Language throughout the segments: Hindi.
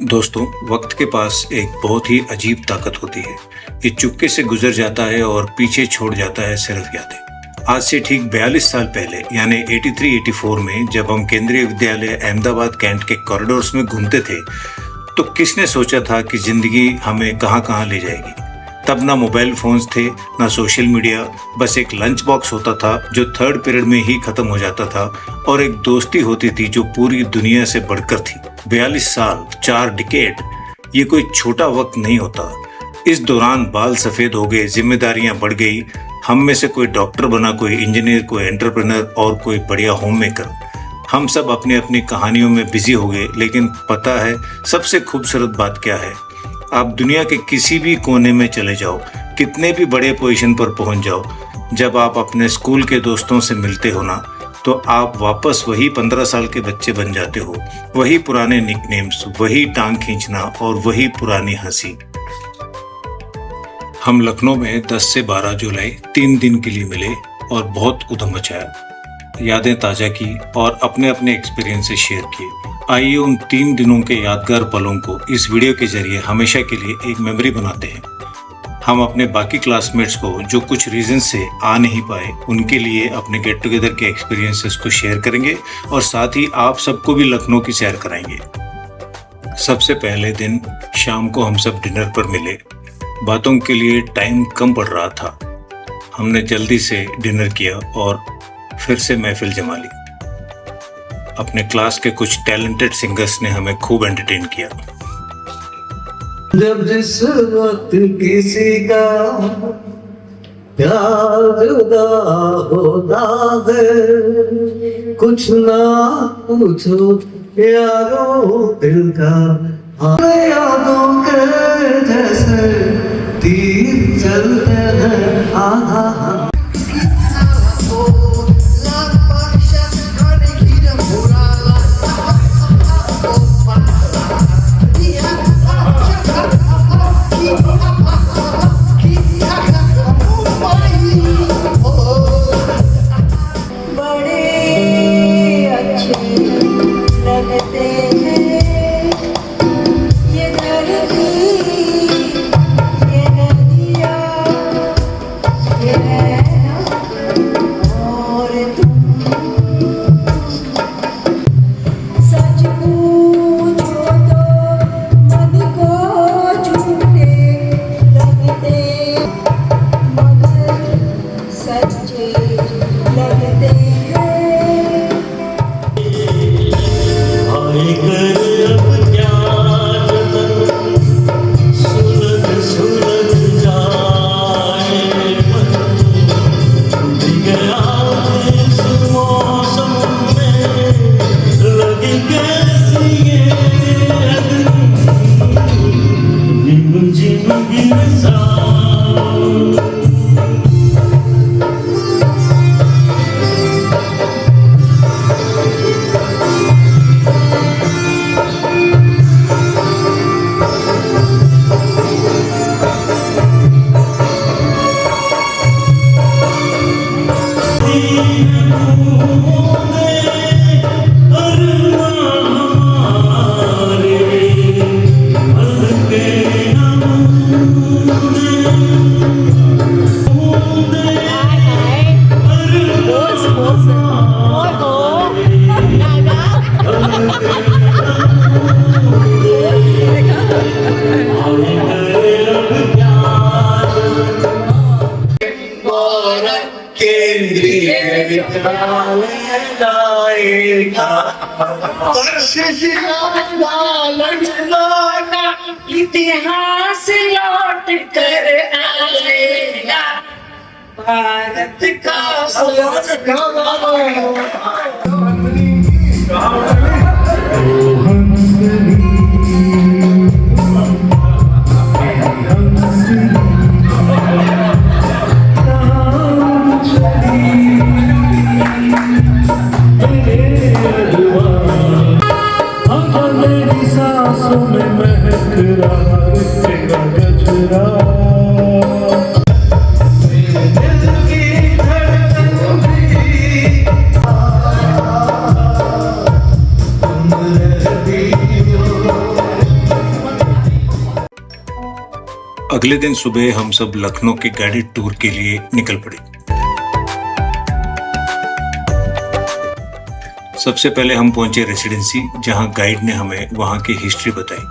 दोस्तों, वक्त के पास एक बहुत ही अजीब ताकत होती है। ये चुपके से गुजर जाता है और पीछे छोड़ जाता है सिर्फ यादें। आज से ठीक 42 साल पहले यानी 83-84 में जब हम केंद्रीय विद्यालय अहमदाबाद कैंट के कॉरिडोर्स में घूमते थे, तो किसने सोचा था कि जिंदगी हमें कहाँ कहाँ ले जाएगी। तब ना मोबाइल फोन्स थे, ना सोशल मीडिया, बस एक लंच बॉक्स होता था जो थर्ड पीरियड में ही खत्म हो जाता था, और एक दोस्ती होती थी जो पूरी दुनिया से बढ़कर थी। 42 साल, 4 डिकेड, ये कोई छोटा वक्त नहीं होता। इस दौरान बाल सफेद हो गए, जिम्मेदारियां बढ़ गई। हम में से कोई डॉक्टर बना, कोई इंजीनियर, कोई एंटरप्रेन्योर और कोई बढ़िया होम मेकर। हम सब अपनी अपनी कहानियों में बिजी हो गए, लेकिन पता है सबसे खूबसूरत बात क्या है? आप दुनिया के किसी भी कोने में चले जाओ, कितने भी बड़े पोजीशन पर पहुंच जाओ, जब आप अपने स्कूल के दोस्तों से मिलते हो ना, तो आप वापस वही 15 साल के बच्चे बन जाते हो। वही पुराने निकनेम्स, वही टांग खींचना और वही पुरानी हंसी। हम लखनऊ में 10 से 12 जुलाई 3 दिन के लिए मिले और बहुत उधम मचाया, यादें ताज़ा की और अपने अपने एक्सपीरियंसेस शेयर किए। आइए उन 3 दिनों के यादगार पलों को इस वीडियो के जरिए हमेशा के लिए एक मेमोरी बनाते हैं। हम अपने बाकी क्लासमेट्स को जो कुछ रीजन से आ नहीं पाए, उनके लिए अपने गेट टुगेदर के एक्सपीरियंसेस को शेयर करेंगे और साथ ही आप सबको भी लखनऊ की सैर कराएंगे। सबसे पहले दिन शाम को हम सब डिनर पर मिले। बातों के लिए टाइम कम पड़ रहा था। हमने जल्दी से डिनर किया और फिर से महफिल जमा ली। अपने क्लास के कुछ टैलेंटेड सिंगर्स ने हमें खूब एंटरटेन किया। जब जिस वक्त किसी का प्यार जुदा होता है, कुछ ना पूछो यारों दिल का, यादों के जैसे तीर चलते हैं। आहा इतिहास लौट कर आएगा, भारत का सांसों में महक रहा तेरा गजरा। अगले दिन सुबह हम सब लखनऊ के गाइडेड टूर के लिए निकल पड़े। सबसे पहले हम पहुंचे रेसिडेंसी, जहां गाइड ने हमें वहां की हिस्ट्री बताई।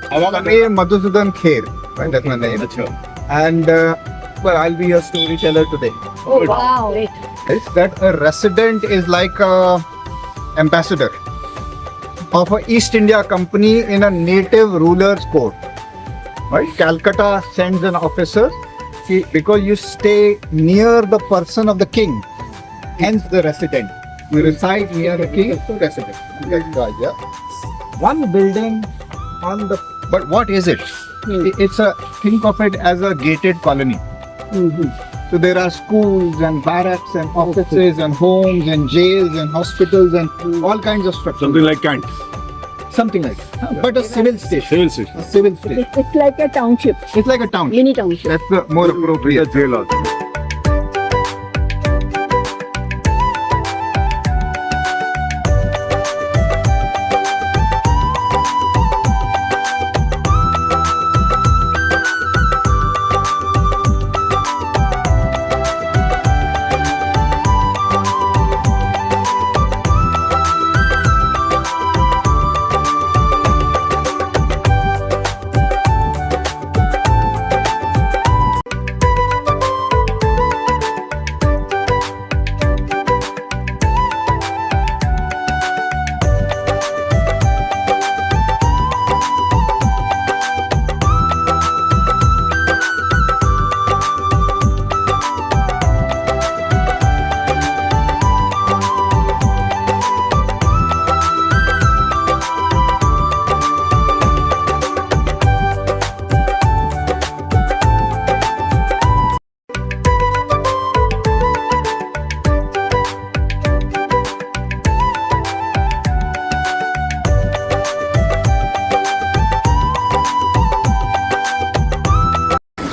I'm Madhusudan Kher, right? That's my name. And well, I'll be your storyteller today. Oh wow! Is that a resident is like a ambassador of a East India Company in a native ruler's court. Right? Calcutta sends an officer because you stay near the person of the king, hence the resident. You reside near the king, so resident. That's right, yeah. One building on the, but what is it? It's a, think of it as a gated colony. So there are schools and barracks and offices and homes and jails and hospitals and all kinds of structures. Something like Kant. Something like that. But a civil station. Civil station. A civil station. It's like a township, It's like a town. mini township. That's the more appropriate. Jail also.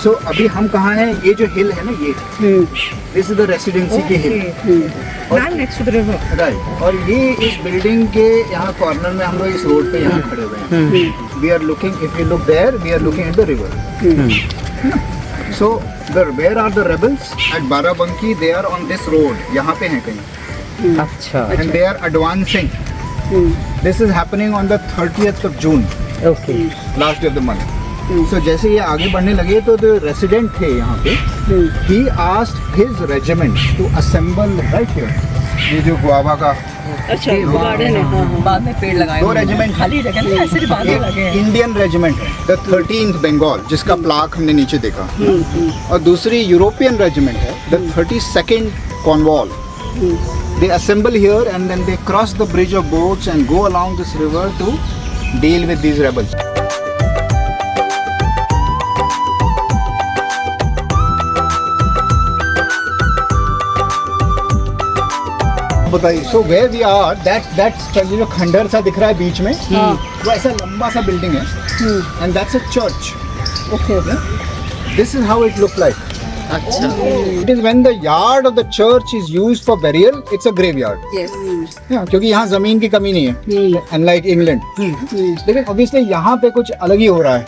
So अभी हम कहाँ हैं? ये जो हिल है ना, ये दिस इज द रेसिडेंसी की हिल, Right next to the river. Right. और ये इस बिल्डिंग के यहाँ कॉर्नर में हम लोग इस रोड पे यहाँ खड़े हुए हैं। We are looking, if you look there, we are looking at the river. So where are the rebels? At Barabanki, they are on this road, यहाँ पे हैं कहीं। अच्छा, and they are advancing. This is happening on the 30th of June, okay, last day of the month. So जैसे ये आगे बढ़ने लगे तो जो रेसिडेंट थे यहाँ पे, he asked his regiment to assemble right here. ये जो गुआवा का अच्छा, वो गार्डन है। हाँ। बाद में पेड़ लगाए दो रेजिमेंट खाली जगह नहीं, ऐसे ही बांधे लगे हैं। इंडियन रेजिमेंट है, द 13th बंगाल, जिसका प्लाक हमने नीचे देखा, और दूसरी यूरोपियन रेजिमेंट है, the 32nd Cornwall. They assemble here and then they cross the bridge of boats and go along this river to deal with these rebels. बताइए। So where we are, that's जो खंडर सा दिख रहा है बीच में, वो ऐसा लंबा सा बिल्डिंग है, and that's a church. Okay, this is how it look like. अच्छा, it is when the yard of the church is used for burial, it's a graveyard. Yes. क्योंकि यहाँ जमीन की कमी नहीं है, अनलाइक इंग्लैंड। लेकिन ऑब्वियसली यहाँ पे कुछ अलग ही हो रहा है।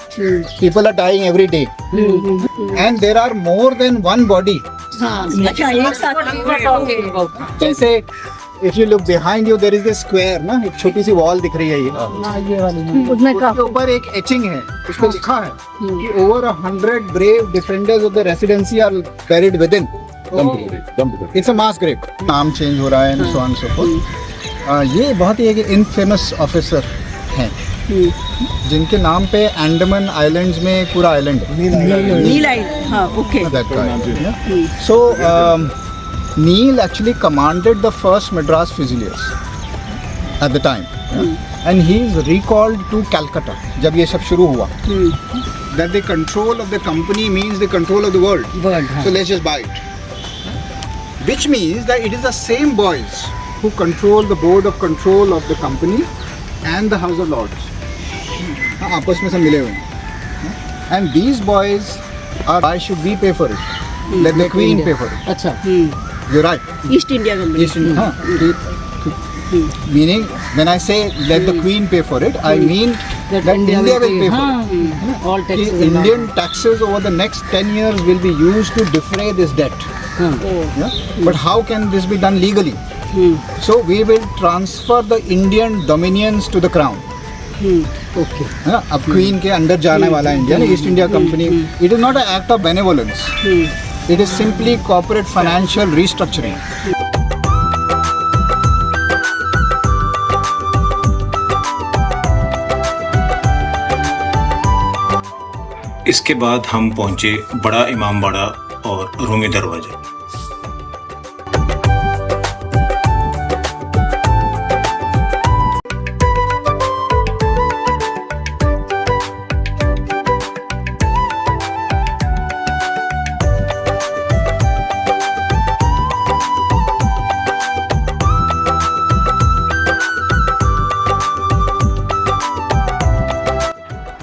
People are dying every day and there are more than one body. अच्छा, एक साथ जैसे if you look behind you, there is the square ना, एक छोटी सी वॉल दिख रही है ये, उसमें उसके ऊपर एक एचिंग है, उस पे लिखा है कि over 100 brave defenders of the residency are buried within. It's a mass grave. नाम चेंज हो रहा है and so on so forth. ये बहुत ही एक इनफेमस ऑफिसर हैं जिनके नाम पे अंडमान आइलैंड्स में एक पूरा आइलैंड है, नील आइलैंड। हाँ, okay. that guy. So Neil actually commanded the first Madras Fusiliers at the time, and he is recalled to Calcutta जब ये सब शुरू हुआ। That the control of the company means the control of the world. So let's just buy it. Which means that it is the same boys who control the board of control of the company and the House of Lords. आपस में सब मिले हुए हैं। And these boys are, why should we pay for it? Let the queen pay for it. अच्छा, You're right. East India company. Yes, meaning When I say let the Queen pay for it, I mean that India will pay for it. All taxes. Indian taxes over the next 10 years will be used to defray this debt. Yeah? But how can this be done legally? So we will transfer the Indian dominions to the crown. Okay. हाँ, अब क्वीन के अंडर जाने वाला India east India company it is not a act of benevolence it is simply corporate financial restructuring इसके बाद हम पहुंचे बड़ा इमामबाड़ा और रूमी दरवाजा।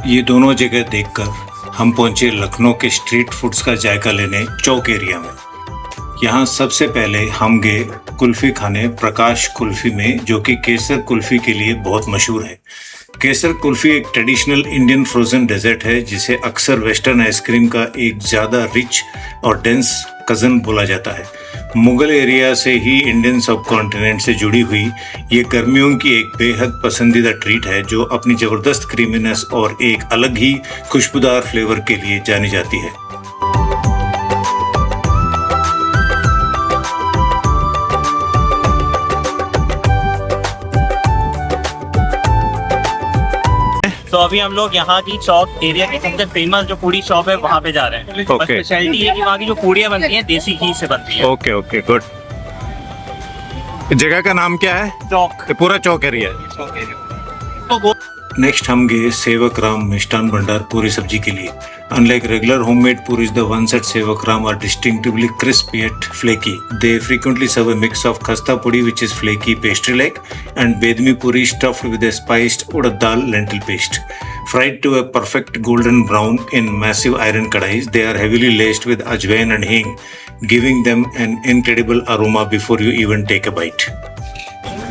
ये दोनों जगह देखकर हम पहुंचे लखनऊ के स्ट्रीट फूड्स का जायका लेने चौक एरिया में। यहाँ सबसे पहले हम गए कुल्फी खाने प्रकाश कुल्फी में, जो कि केसर कुल्फी के लिए बहुत मशहूर है। केसर कुल्फी एक ट्रेडिशनल इंडियन फ्रोजन डेजर्ट है जिसे अक्सर वेस्टर्न आइसक्रीम का एक ज़्यादा रिच और डेंस कज़न बोला जाता है। मुगल एरिया से ही इंडियन सब कॉन्टिनेंट से जुड़ी हुई ये गर्मियों की एक बेहद पसंदीदा ट्रीट है जो अपनी ज़बरदस्त क्रीमीनेस और एक अलग ही खुशबूदार फ्लेवर के लिए जानी जाती है। तो अभी हम लोग यहाँ की चौक एरिया की सबसे फेमस जो पूड़ी शॉप है वहाँ पे जा रहे हैं। Okay. स्पेशलिटी है कि वहाँ की जो पूड़ियाँ बनती हैं देसी घी से बनती है। Okay okay good. जगह का नाम क्या है? चौक। पूरा चौक एरिया। तो नेक्स्ट हम गए सेवक राम मिष्ठान भंडार पूरी सब्जी के लिए। Unlike regular homemade puris, the ones at Sevak Ram are distinctively crisp yet flaky. They frequently serve a mix of khasta puri, which is flaky pastry-like, and bedmi puri stuffed with a spiced urad dal lentil paste. Fried to a perfect golden brown in massive iron kadais, they are heavily laced with ajwain and hing, giving them an incredible aroma before you even take a bite.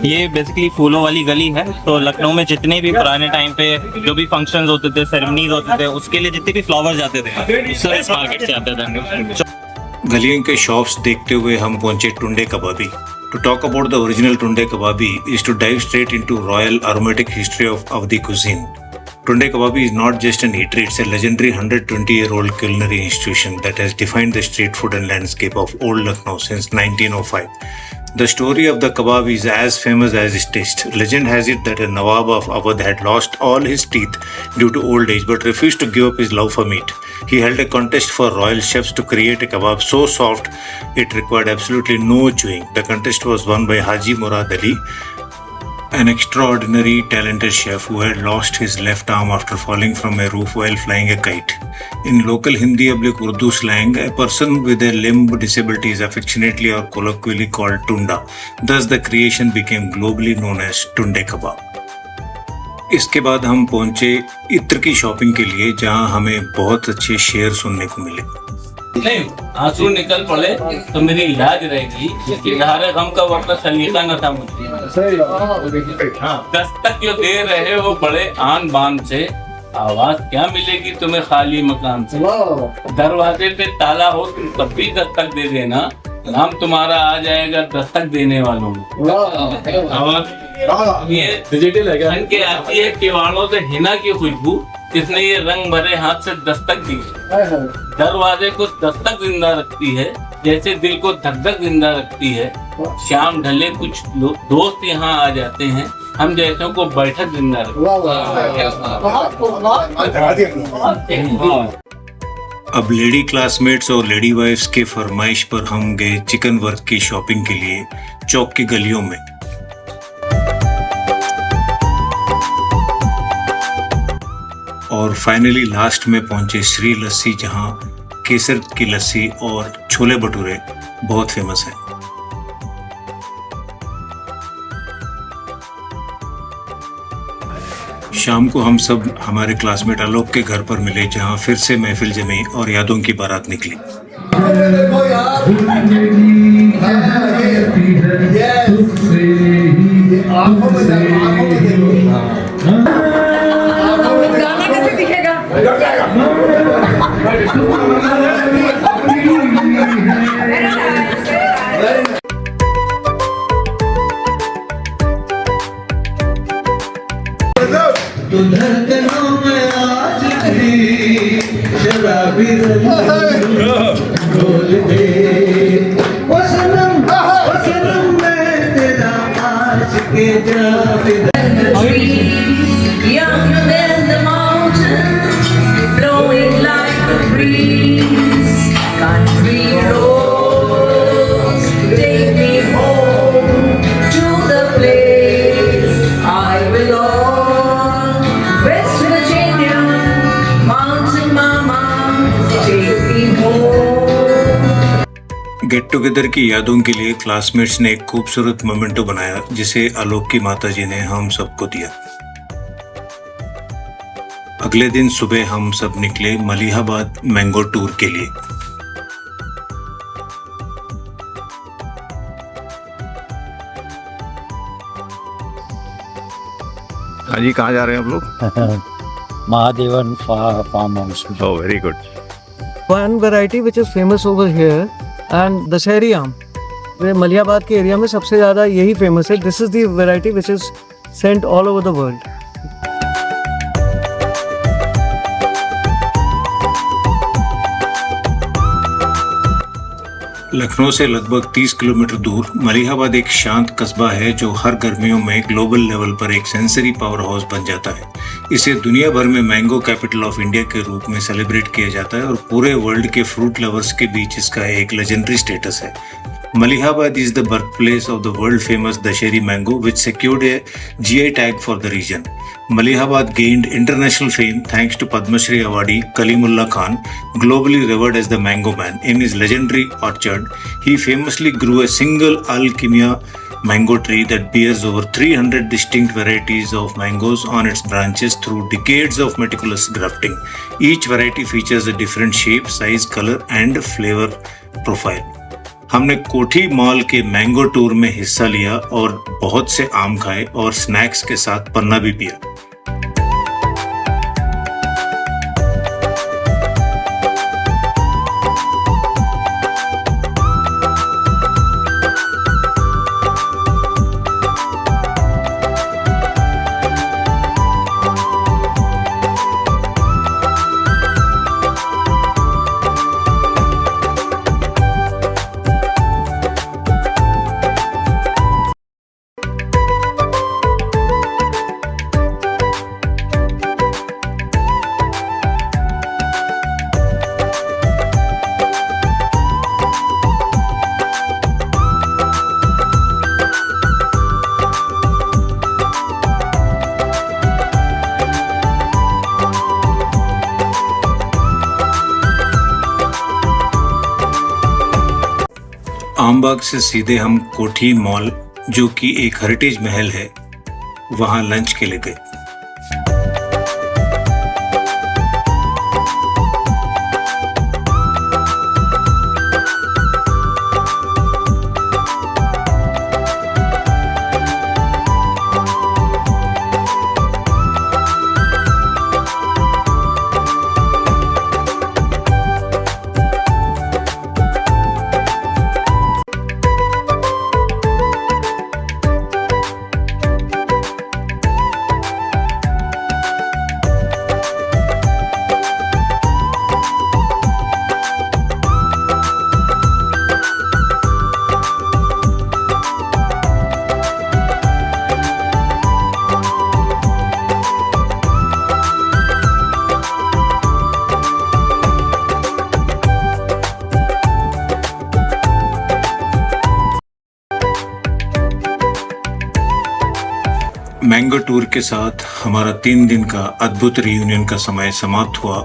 ये बेसिकली फूलों वाली गली है। तो लखनऊ में जितने भी पुराने टाइम पे जो भी फंक्शंस होते थे, सेरेमनीज होते थे, उसके लिए जितने भी फ्लावर्स जाते थे सब इस मार्केट से आते थे। गलियों के शॉप्स देखते हुए हम पहुंचे टुंडे कबाबी। To talk about the original Tunde Kababi is to dive straight into royal aromatic history of Avdi cuisine. Tunde Kababi is not just an eatery, it's a legendary 120-year-old culinary institution that has defined the street food and landscape of old Lucknow since 1905. The story of the kebab is as famous as its taste. Legend has it that a Nawab of Awadh had lost all his teeth due to old age but refused to give up his love for meat. He held a contest for royal chefs to create a kebab so soft it required absolutely no chewing. The contest was won by Haji Murad Ali, an extraordinary talented chef who had lost his left arm after falling from a roof while flying a kite. In local Hindi/Urdu slang, a person with a limb disability is affectionately or colloquially called Tunda. Thus, the creation became globally known as Tunde Kebab. इसके बाद हम पहुंचे इत्र की शॉपिंग के लिए, जहां हमें बहुत अच्छे शेयर सुनने को मिले। नहीं, आंसू निकल पड़े तो मेरी इलाज रहेगी। इजहार गम का वक्त सलीका न था मुझे। दस्तक जो दे रहे हो बड़े आन बान से, आवाज क्या मिलेगी तुम्हें खाली मकान से। दरवाजे पे ताला हो तुम तब भी दस्तक दे देना, नाम तुम्हारा आ जाएगा दस्तक देने वालों में। ये डिजिटल है क्या? के आती है किवाड़ों से हिना की खुशबू, इसने ये रंग भरे हाथ से दस्तक दी। दरवाजे को दस्तक जिंदा रखती है जैसे दिल को धक धक जिंदा रखती है। शाम ढले कुछ दोस्त यहाँ आ जाते हैं, हम जैसों को बैठक जिंदा रखती है। अब लेडी क्लासमेट्स और लेडी वाइफ्स के फरमाइश पर हम गए चिकन वर्क की शॉपिंग के लिए चौक की गलियों में। और फाइनली लास्ट में पहुंचे श्री लस्सी, जहां केसर की लस्सी और छोले भटूरे बहुत फेमस हैं। शाम को हम सब हमारे क्लासमेट आलोक के घर पर मिले, जहां फिर से महफिल जमी और यादों की बारात निकली। आंखों में बोल दे ओ सनम मैं तेरा आशिक Javed Younger than the mountains, flowing like the breeze. Country roads, take me home to the place I belong. West Virginia, mountain mama, take me home. Get together की यादों के लिए क्लासमेट्स ने एक खूबसूरत मोमेंटो बनाया जिसे आलोक की माताजी ने हम सबको दिया। अगले दिन सुबह हम सब निकले मलिहाबाद मैंगो टूर के लिए। हाँ जी, कहाँ जा रहे हैं आप लोग? Mahadevan farm house. Oh, very good. One variety which is famous over here and Dasheri आम, वे मलियाबाद के एरिया में सबसे ज़्यादा यही फेमस है. This is the variety which is sent all over the world. Lucknow से लगभग 30 किलोमीटर दूर मलिहाबाद एक शांत कस्बा है जो हर गर्मियों में ग्लोबल लेवल पर एक सेंसरी पावर हाउस बन जाता है। इसे दुनिया भर में मैंगो कैपिटल ऑफ इंडिया के रूप में सेलिब्रेट किया जाता है और पूरे वर्ल्ड के फ्रूट लवर्स के बीच इसका एक लेजेंडरी स्टेटस है। Malihabad is the birthplace of the world-famous Dasheri mango, which secured a GI tag for the region. Malihabad gained international fame thanks to Padma Shri awardee Kalimullah Khan, globally revered as the Mango Man. In his legendary orchard, he famously grew a single Al-Kimia mango tree that bears over 300 distinct varieties of mangoes on its branches through decades of meticulous grafting. Each variety features a different shape, size, color, and flavor profile. हमने कोठी मॉल के मैंगो टूर में हिस्सा लिया और बहुत से आम खाए और स्नैक्स के साथ पन्ना भी पिया। आमबाग से सीधे हम कोठी मॉल, जो कि एक हेरिटेज महल है, वहां लंच के लिए गए। मैंगो टूर के साथ हमारा 3 दिन का अद्भुत रियूनियन का समय समाप्त हुआ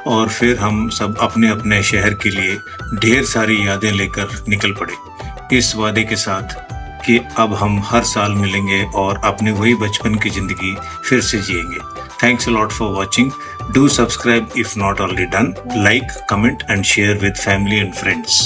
और फिर हम सब अपने अपने शहर के लिए ढेर सारी यादें लेकर निकल पड़े, इस वादे के साथ कि अब हम हर साल मिलेंगे और अपने वही बचपन की जिंदगी फिर से जिएंगे। Thanks a lot for watching. Do subscribe if not already done. Like, comment and share with family and friends.